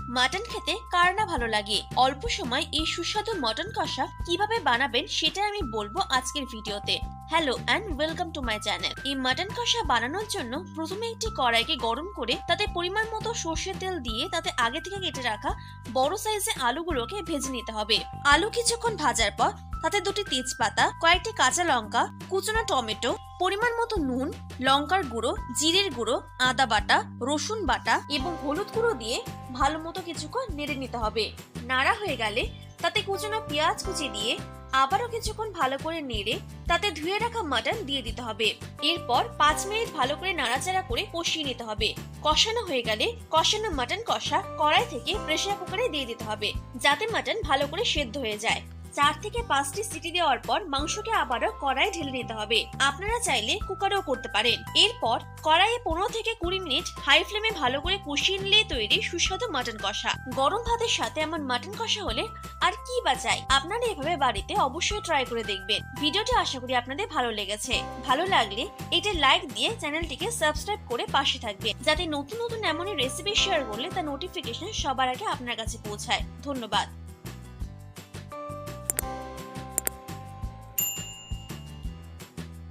Mutton খেতে কার না ভালো লাগে। অল্প সময় এই সুস্বাদু মটন কষা কিভাবে বানাবেন সেটা আমি বলবো আজকের ভিডিওতে। Hello and welcome to my channel. এই মটন কষা বানানোর জন্য প্রথমে একটি কড়াইকে গরম করে তাতে পরিমাণ মতো সর্ষের তেল দিয়ে তাতে আগে থেকে কেটে রাখা বড় সাইজের আলুগুলোকে ভেজে নিতে হবে। আলু কিছুক্ষণ ভাজার পর তাতে দুটি তেজপাতা, কয়েকটি কাঁচা লঙ্কা, কুচনো টমেটো, পরিমাণ মতো নুন, লঙ্কার গুঁড়ো, জিরের গুঁড়ো, আদা বাটা, রসুন বাটা এবং হলুদ গুঁড়ো দিয়ে ভালো মতো কিছুক্ষণ নেড়ে নিতে হবে। নাড়া হয়ে গেলে তাতে কুচনো পেঁয়াজ কুচি দিয়ে আবারও কিছুক্ষণ ভালো করে নেড়ে তাতে ধুয়ে রাখা মাটন দিয়ে দিতে হবে। এরপর 5 মিনিট ভালো করে নাড়াচাড়া করে কষিয়ে নিতে হবে। কষানো হয়ে গেলে কষানো মাটন কষা কড়াই থেকে প্রেসার কুকারে দিয়ে দিতে হবে, যাতে মাটন ভালো করে সেদ্ধ হয়ে যায়। 4 থেকে 5টি সিটি দেওয়ার পর মাংসকে আবারও কড়াই ঢেলে নিতে হবে। আপনারা চাইলে কুকারেও করতে পারেন। এরপর কড়াইয়ে 15 থেকে 20 মিনিট হাই ফ্লেমে ভালো করে কষিয়ে নিলে তৈরি সুস্বাদু মাটন কষা। গরম ভাতের সাথে এমন মাটন কষা হলে আর কি বা চাই। আপনারা এভাবে বাড়িতে অবশ্যই ট্রাই করে দেখবেন। ভিডিওটি আশা করি আপনাদের ভালো লেগেছে। ভালো লাগলে এটা লাইক দিয়ে চ্যানেলটিকে সাবস্ক্রাইব করে পাশে থাকবেন, যাতে নতুন নতুন এমনই রেসিপি শেয়ার করলে তার নোটিফিকেশন সবার আগে আপনার কাছে পৌঁছায়। ধন্যবাদ।